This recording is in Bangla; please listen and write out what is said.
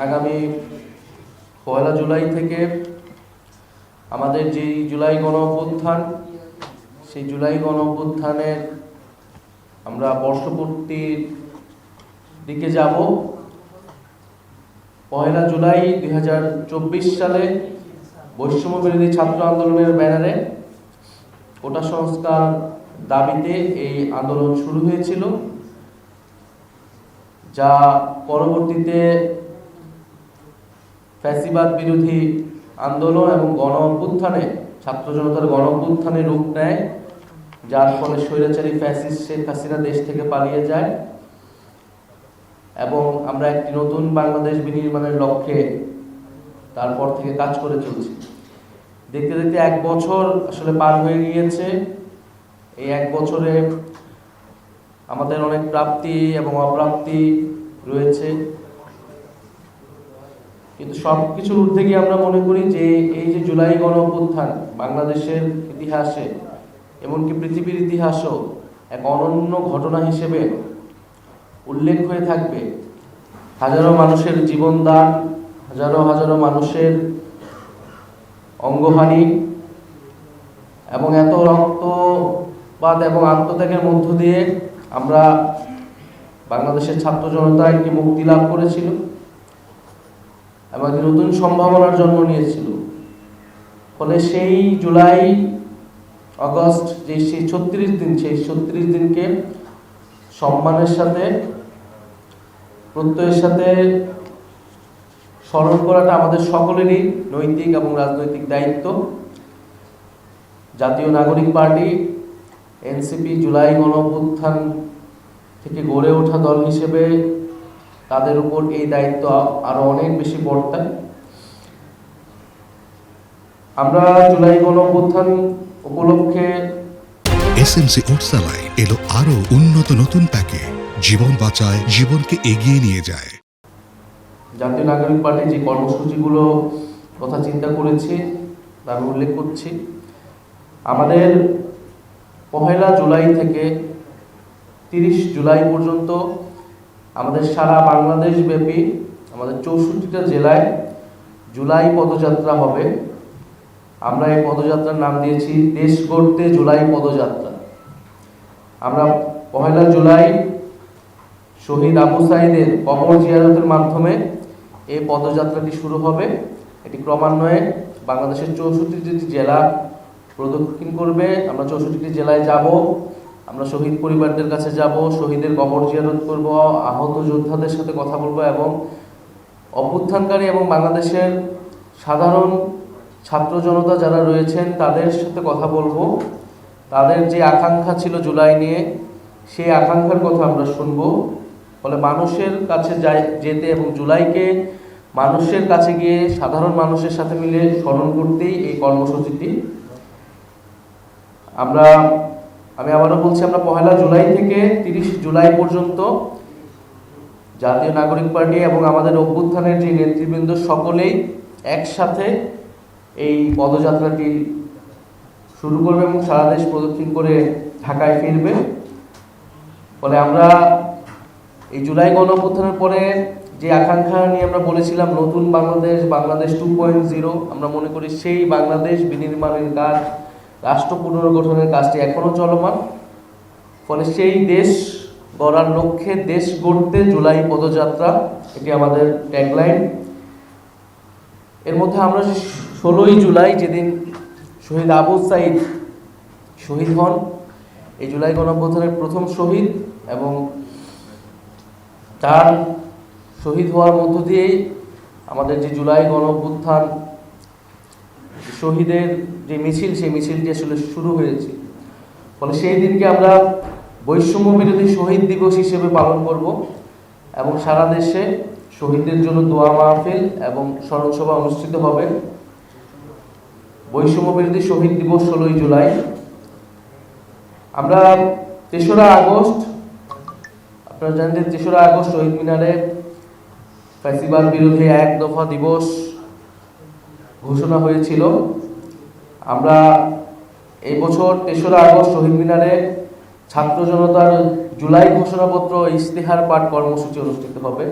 আগামী 1 জুলাই থেকে আমাদের যে জুলাই গণঅভ্যুত্থান, সেই জুলাই গণঅভ্যুত্থানের আমরা বর্ষপূর্তির দিকে যাব। 1 জুলাই 2024 সালে বৈষম্য বিরোধী ছাত্র আন্দোলনের ব্যানারে কোটা সংস্কার দাবিতে এই আন্দোলন শুরু হয়েছিল, যা পরবর্তীতে ফ্যাসিবাদ বিরোধী আন্দোলন এবং গণ অভ্যুত্থানে, ছাত্র জনতার গণ অভ্যুত্থানে রূপ নেয়, যার ফলে স্বৈরাচারী ফ্যাসিস্ট শেখ হাসিনা দেশ থেকে পালিয়ে যায় এবং আমরা একটি নতুন বাংলাদেশ বিনির্মাণের লক্ষ্যে তারপর থেকে কাজ করে চলছি। দেখতে দেখতে 1 বছর আসলে পার হয়ে গিয়েছে। এই 1 বছরে আমাদের অনেক প্রাপ্তি এবং অপ্রাপ্তি রয়েছে, কিন্তু সবকিছুর ঊর্ধ্বে গিয়ে আমরা মনে করি যে এই যে জুলাই গণঅভ্যুত্থান বাংলাদেশের ইতিহাসে, এমনকি পৃথিবীর ইতিহাসেও এক অনন্য ঘটনা হিসেবে উল্লেখ হয়ে থাকবে। হাজারো মানুষের জীবনদান, হাজারো হাজারো মানুষের অঙ্গহানি এবং এত রক্তপাত এবং আত্মত্যাগের মধ্য দিয়ে আমরা বাংলাদেশের ছাত্র জনতা একটি মুক্তি লাভ করেছিল এবং একটি নতুন সম্ভাবনার জন্ম নিয়েছিল। ফলে সেই জুলাই আগস্ট যে সেই 36 দিন, সেই 36 দিনকে সম্মানের সাথে, প্রত্যয়ের সাথে স্মরণ করাটা আমাদের সকলেরই নৈতিক এবং রাজনৈতিক দায়িত্ব। জাতীয় নাগরিক পার্টি এনসিপি জুলাই গণঅভ্যুত্থান থেকে গড়ে ওঠা দল হিসেবে তাদের উপর এই দায়িত্ব আরো অনেক বেশি বর্তায়। আমরা জুলাই গণঅভ্যুত্থান উপলক্ষে এসএমসি ওটসালাই এলো আরো উন্নত নতুন প্যাকে, জীবন বাঁচায়, জীবনকে এগিয়ে নিয়ে যায়। জাতীয় নাগরিক পার্টি যে কর্মসূচিগুলো কথা চিন্তা করেছি তা আমি উল্লেখ করছি। আমাদের 1 জুলাই থেকে 30 জুলাই পর্যন্ত আমাদের সারা বাংলাদেশ ব্যাপী আমাদের 64টা জেলায় জুলাই পদযাত্রা হবে। আমরা এই পদযাত্রার নাম দিয়েছি দেশ গড়তে জুলাই পদযাত্রা। আমরা 1 জুলাই শহীদ আবু সাঈদের কবর জিয়ারতের মাধ্যমে এই পদযাত্রাটি শুরু হবে। এটি ক্রমান্বয়ে বাংলাদেশের 64টি জেলা প্রদক্ষিণ করবে। আমরা 64টি জেলায় যাব, আমরা শহীদ পরিবারদের কাছে যাব, শহীদের কবর জিয়ারত করব, আহত যোদ্ধাদের সাথে কথা বলবো এবং অভ্যুত্থানকারী এবং বাংলাদেশের সাধারণ ছাত্র জনতা যারা রয়েছেন তাদের সাথে কথা বলবো। তাদের যে আকাঙ্ক্ষা ছিল জুলাই নিয়ে, সেই আকাঙ্ক্ষার কথা আমরা শুনবো। ফলে মানুষের কাছে যেতে এবং জুলাইকে মানুষের কাছে গিয়ে সাধারণ মানুষের সাথে মিলে স্মরণ করতেই এই কর্মসূচিটি। আমি আবারও বলছি, আমরা 1 জুলাই থেকে 30 জুলাই পর্যন্ত জাতীয় নাগরিক পার্টি এবং আমাদের অভ্যুত্থানের যে নেতৃবৃন্দ সকলেই একসাথে এই পদযাত্রাটি শুরু করবে এবং সারা দেশ প্রদক্ষিণ করে ঢাকায় ফিরবে। ফলে আমরা এই জুলাই গণঅভ্যুত্থানের পরে যে আকাঙ্ক্ষা নিয়ে আমরা বলেছিলাম নতুন বাংলাদেশ, বাংলাদেশ 2.0, আমরা মনে করি সেই বাংলাদেশ বিনির্মাণের কাজ, রাষ্ট্র পুনর্গঠনের কাজটি এখনো চলমান। ফলে সেই দেশ গড়ার লক্ষ্যে দেশ গড়তে জুলাই পদযাত্রা, এটি আমাদের ট্যাগলাইন। এর মধ্যে আমরা 16 জুলাই যেদিন শহীদ আবু সাঈদ শহীদ হন, এই জুলাই গণঅভ্যুত্থানের প্রথম শহীদ, এবং তার শহীদ হওয়ার মধ্য দিয়েই আমাদের যে জুলাই গণঅভ্যুত্থান শহীদের যে মিছিল, সেই মিছিলটি আসলে শুরু হয়েছে। ফলে সেই দিনকে আমরা বৈষম্য বিরোধী শহীদ দিবস হিসেবে পালন করব এবং সারা দেশে শহীদদের জন্য দোয়া মাহফিল এবং স্মরণসভা অনুষ্ঠিত হবে। বৈষম্য বিরোধী শহীদ দিবস 16 জুলাই। আমরা 3রা আগস্ট, আপনারা জানেন যে 3রা আগস্ট শহীদ মিনারে ফ্যাসিবাদ বিরোধী 1 দফা দিবস ঘোষণা হয়েছিল। আমরা এই বছর 3রা আগস্ট শহীদ মিনারে ছাত্র জনতার জুলাই ঘোষণাপত্র ইশতেহার পাঠ কর্মসূচি অনুষ্ঠিত হবে।